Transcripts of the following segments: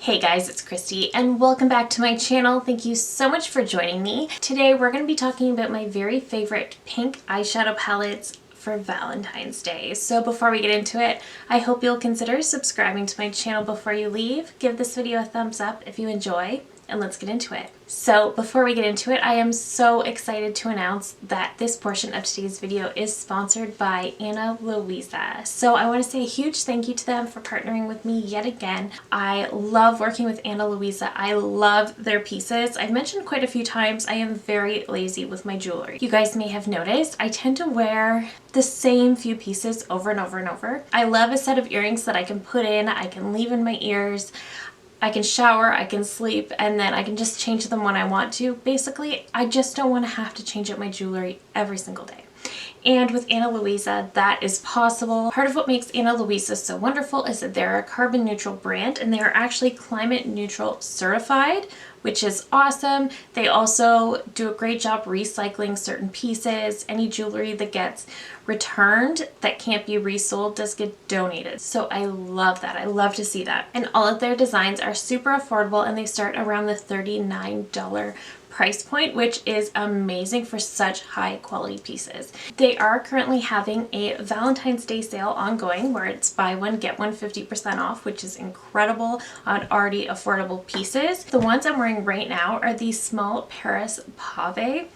Hey guys, it's Christy and welcome back to my channel. Thank you so much for joining me. Today we're going to be talking about my very favorite pink eyeshadow palettes for Valentine's Day. So before we get into it, I hope you'll consider subscribing to my channel before you leave. Give this video a thumbs up if you enjoy, and let's get into it. So before we get into it, I am so excited to announce that this portion of today's video is sponsored by Ana Luisa. So I want to say a huge thank you to them for partnering with me yet again. I love working with Ana Luisa. I love their pieces. I've mentioned quite a few times I am very lazy with my jewelry. You guys may have noticed I tend to wear the same few pieces over and over and over. I love a set of earrings that I can put in, I can leave in my ears, I can shower, I can sleep, and then I can just change them when I want to. Basically, I just don't want to have to change up my jewelry every single day. And with Ana Luisa, that is possible. Part of what makes Ana Luisa so wonderful is that they're a carbon neutral brand and they are actually climate neutral certified, which is awesome. They also do a great job recycling certain pieces. Any jewelry that gets returned that can't be resold does get donated. So I love that. I love to see that. And all of their designs are super affordable and they start around the $39 price point, which is amazing for such high quality pieces. They are currently having a Valentine's Day sale ongoing where it's buy one get one 50% off, which is incredible on already affordable pieces. The ones I'm wearing right now are these small Paris Mauve,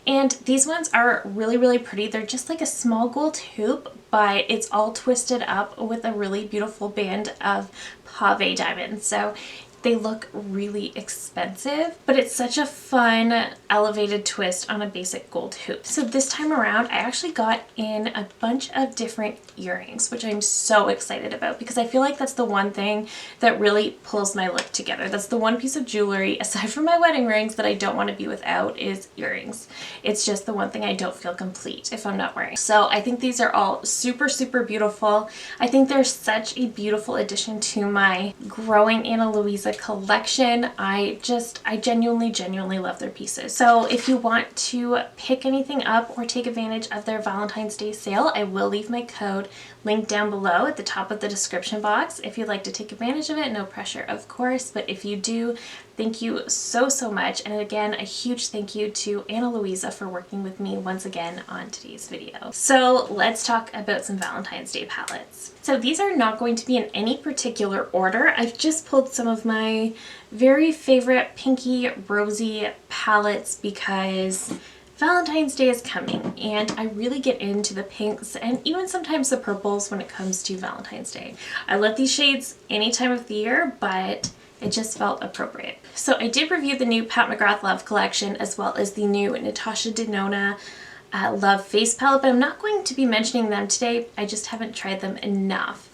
and these ones are really pretty. They're just like a small gold hoop, but it's all twisted up with a really beautiful band of pave diamonds. So they look really expensive, but it's such a fun elevated twist on a basic gold hoop. So this time around, I actually got in a bunch of different earrings, which I'm so excited about because I feel like that's the one thing that really pulls my look together. That's the one piece of jewelry, aside from my wedding rings, that I don't want to be without is earrings. It's just the one thing I don't feel complete if I'm not wearing. So I think these are all super beautiful. I think they're such a beautiful addition to my growing Ana Luisa collection. I genuinely love their pieces. So if you want to pick anything up or take advantage of their Valentine's Day sale, I will leave my code linked down below at the top of the description box if you'd like to take advantage of it. No pressure, of course, but if you do, thank you so much. And again, a huge thank you to Ana Luisa for working with me once again on today's video. So let's talk about some Valentine's Day palettes. So these are not going to be in any particular order. I've just pulled some of my very favorite pinky rosy palettes because Valentine's Day is coming and I really get into the pinks and even sometimes the purples when it comes to Valentine's Day. I love these shades any time of the year, but it just felt appropriate. So I did review the new Pat McGrath Love collection as well as the new Natasha Denona Love face palette, but I'm not going to be mentioning them today. I just haven't tried them enough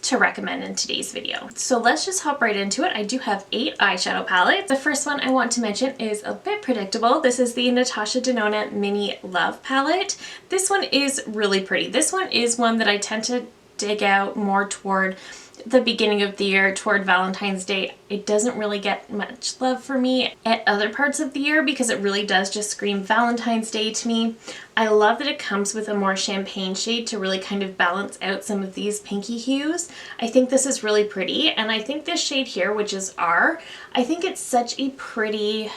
to recommend in today's video. So let's just hop right into it. I do have 8 eyeshadow palettes. The first one I want to mention is a bit predictable. This is the Natasha Denona Mini Love palette. This one is really pretty. This one is one that I tend to dig out more toward the beginning of the year, toward Valentine's Day. It doesn't really get much love for me at other parts of the year because it really does just scream Valentine's Day to me. I love that it comes with a more champagne shade to really kind of balance out some of these pinky hues. I think this is really pretty, and I think this shade here, which is R, I think it's such a pretty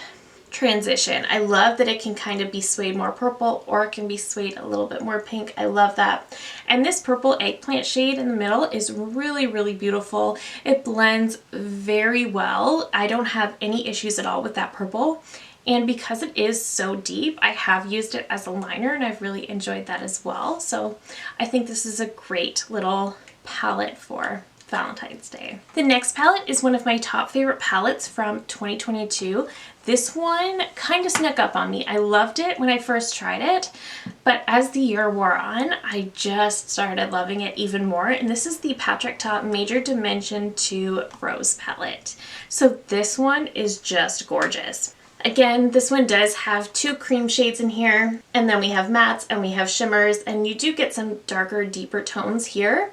transition. I love that it can kind of be swayed more purple or it can be swayed a little bit more pink. I love that. And this purple eggplant shade in the middle is really beautiful. It blends very well. I don't have any issues at all with that purple. And because it is so deep, I have used it as a liner and I've really enjoyed that as well. So I think this is a great little palette for Valentine's Day. The next palette is one of my top favorite palettes from 2022. This one kind of snuck up on me. I loved it when I first tried it, but as the year wore on, I just started loving it even more. And this is the Patrick Ta Major Dimension 2 Rose palette. So this one is just gorgeous. Again, this one does have 2 cream shades in here, and then we have mattes and we have shimmers, and you do get some darker, deeper tones here.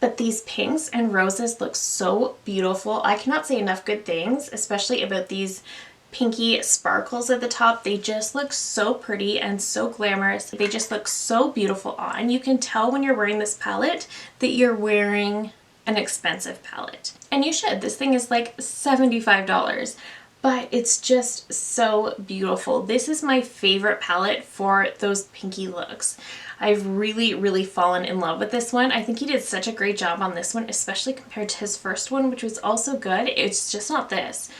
But these pinks and roses look so beautiful. I cannot say enough good things, especially about these pinky sparkles at the top. They just look so pretty and so glamorous. They just look so beautiful on. You can tell when you're wearing this palette that you're wearing an expensive palette. And you should. This thing is like $75. But it's just so beautiful. This is my favorite palette for those pinky looks. I've really fallen in love with this one. I think he did such a great job on this one, especially compared to his first one, which was also good. It's just not this.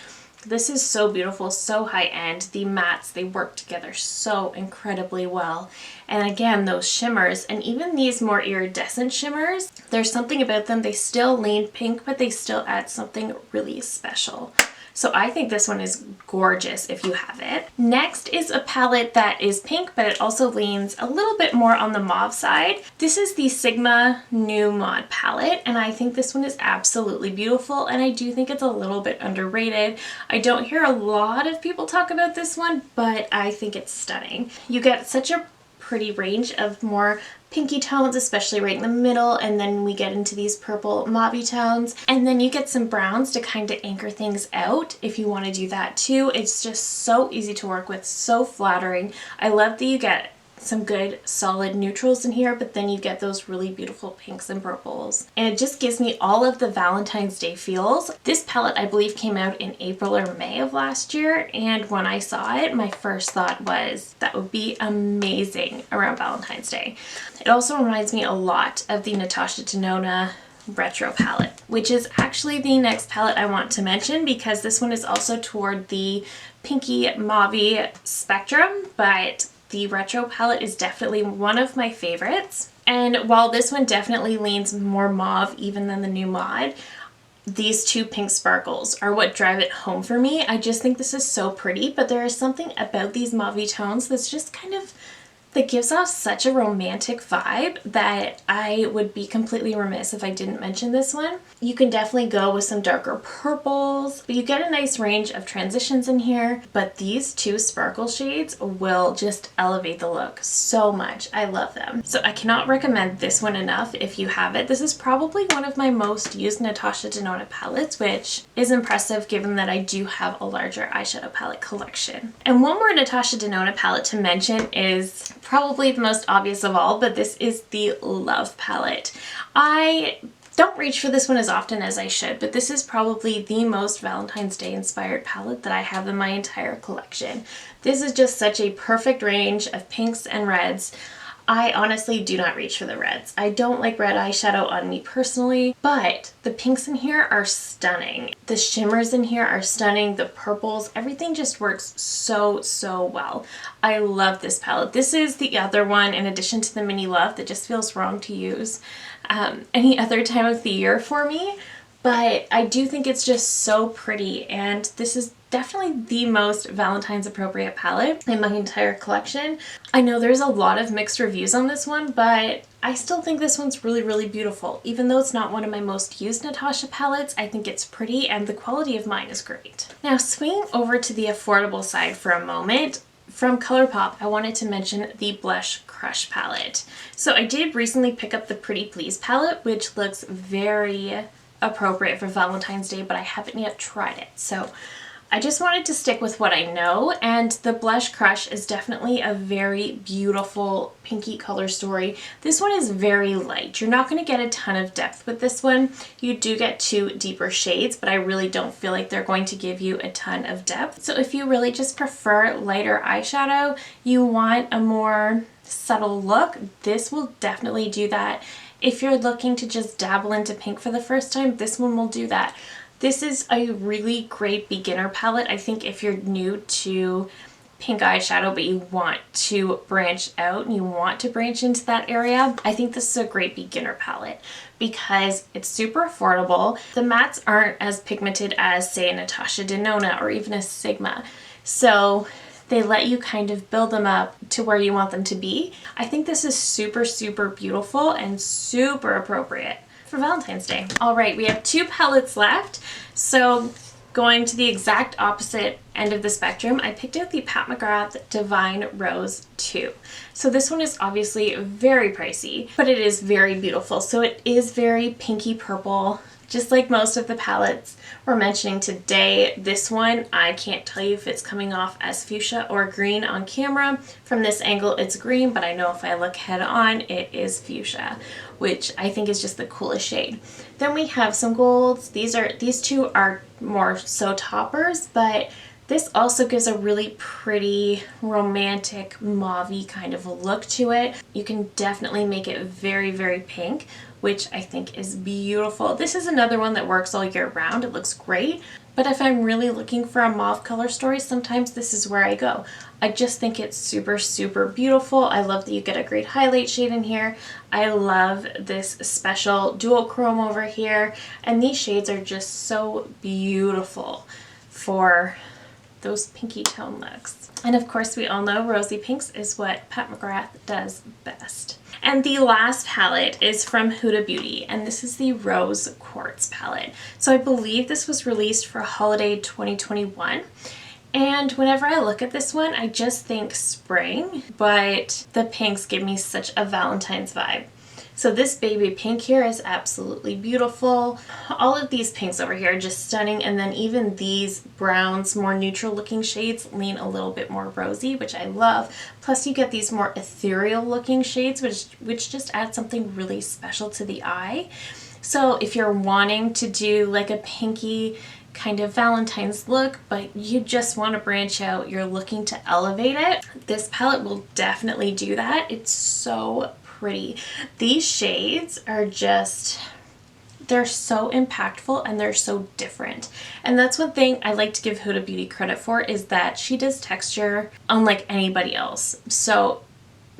This is so beautiful, so high-end. The mattes, they work together so incredibly well. And again, those shimmers, and even these more iridescent shimmers, there's something about them. They still lean pink, but they still add something really special. So I think this one is gorgeous if you have it. Next is a palette that is pink, but it also leans a little bit more on the mauve side. This is the Sigma New Mod palette, and I think this one is absolutely beautiful, and I do think it's a little bit underrated. I don't hear a lot of people talk about this one, but I think it's stunning. You get such a pretty range of more pinky tones, especially right in the middle, and then we get into these purple mauve tones, and then you get some browns to kind of anchor things out if you want to do that too. It's just so easy to work with, so flattering. I love that you get some good solid neutrals in here, but then you get those really beautiful pinks and purples. And it just gives me all of the Valentine's Day feels. This palette I believe came out in April or May of last year, and when I saw it, my first thought was that would be amazing around Valentine's Day. It also reminds me a lot of the Natasha Denona Retro palette, which is actually the next palette I want to mention because this one is also toward the pinky mauve spectrum, but the Retro palette is definitely one of my favorites. And while this one definitely leans more mauve even than the New Mod, these two pink sparkles are what drive it home for me. I just think this is so pretty, but there is something about these mauve tones that's just kind of, that gives off such a romantic vibe that I would be completely remiss if I didn't mention this one. You can definitely go with some darker purples, but you get a nice range of transitions in here. But these two sparkle shades will just elevate the look so much. I love them. So I cannot recommend this one enough if you have it. This is probably one of my most used Natasha Denona palettes, which is impressive given that I do have a larger eyeshadow palette collection. And one more Natasha Denona palette to mention is probably the most obvious of all, but this is the Love palette. I don't reach for this one as often as I should, but this is probably the most Valentine's Day inspired palette that I have in my entire collection. This is just such a perfect range of pinks and reds. I honestly do not reach for the reds. I don't like red eyeshadow on me personally, but the pinks in here are stunning. The shimmers in here are stunning. The purples, everything just works so well. I love this palette. This is the other one in addition to the Mini Love that just feels wrong to use any other time of the year for me, but I do think it's just so pretty, and this is definitely the most Valentine's appropriate palette in my entire collection. I know there's a lot of mixed reviews on this one, but I still think this one's really beautiful. Even though it's not one of my most used Natasha palettes, I think it's pretty and the quality of mine is great. Now swinging over to the affordable side for a moment, from ColourPop, I wanted to mention the Blush Crush palette. So I did recently pick up the Pretty Please palette, which looks very appropriate for Valentine's Day, but I haven't yet tried it. So I just wanted to stick with what I know, and the Blush Crush is definitely a very beautiful pinky color story. This one is very light. You're not going to get a ton of depth with this one. You do get two deeper shades, but I really don't feel like they're going to give you a ton of depth. So if you really just prefer lighter eyeshadow, you want a more subtle look, this will definitely do that. If you're looking to just dabble into pink for the first time, this one will do that. This is a really great beginner palette. I think if you're new to pink eyeshadow but you want to branch out and you want to branch into that area, I think this is a great beginner palette because it's super affordable. The mattes aren't as pigmented as, say, a Natasha Denona or even a Sigma. So they let you kind of build them up to where you want them to be. I think this is super beautiful and super appropriate for Valentine's Day. All right, we have two palettes left. So going to the exact opposite end of the spectrum, I picked out the Pat McGrath Divine Rose 2. So this one is obviously very pricey, but it is very beautiful. So it is very pinky purple, Just like most of the palettes we're mentioning today, this one, I can't tell you if it's coming off as fuchsia or green on camera. From this angle, it's green, but I know if I look head on, it is fuchsia, which I think is just the coolest shade. Then we have some golds. These two are more so toppers, but this also gives a really pretty romantic mauve-y kind of a look to it. You can definitely make it very, very pink, which I think is beautiful. This is another one that works all year round. It looks great. But if I'm really looking for a mauve color story, sometimes this is where I go. I just think it's super, super beautiful. I love that you get a great highlight shade in here. I love this special dual chrome over here. And these shades are just so beautiful for those pinky tone looks. And of course, we all know rosy pinks is what Pat McGrath does best. And the last palette is from Huda Beauty, and this is the Rose Quartz palette. So I believe this was released for holiday 2021. And whenever I look at this one, I just think spring, but the pinks give me such a Valentine's vibe. So this baby pink here is absolutely beautiful. All of these pinks over here are just stunning, and then even these browns, more neutral looking shades, lean a little bit more rosy, which I love. Plus you get these more ethereal looking shades, which just add something really special to the eye. So if you're wanting to do like a pinky kind of Valentine's look, but you just want to branch out, you're looking to elevate it, this palette will definitely do that. It's so pretty. These shades are just, they're so impactful and they're so different. And that's one thing I like to give Huda Beauty credit for, is that she does texture unlike anybody else. So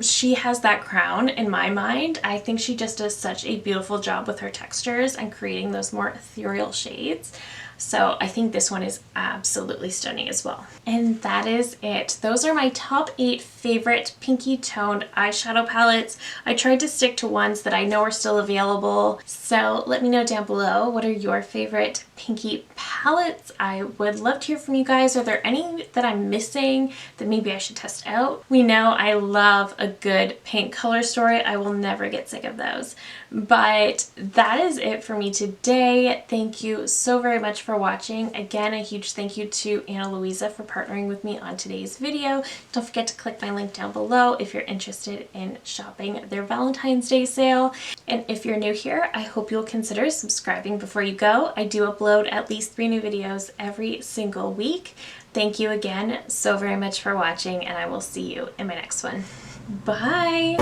she has that crown in my mind. I think she just does such a beautiful job with her textures and creating those more ethereal shades. So I think this one is absolutely stunning as well. And that is it. Those are my top 8 favorite pinky toned eyeshadow palettes. I tried to stick to ones that I know are still available. So let me know down below, what are your favorite pinky palettes? I would love to hear from you guys. Are there any that I'm missing that maybe I should test out? We know I love a good pink color story. I will never get sick of those. But that is it for me today. Thank you so very much for watching. Again, a huge thank you to Anna Louisa for partnering with me on today's video. Don't forget to click my link down below if you're interested in shopping their Valentine's Day sale. And if you're new here, I hope you'll consider subscribing before you go. I do upload at least 3 new videos every single week. Thank you again so very much for watching, and I will see you in my next one. Bye!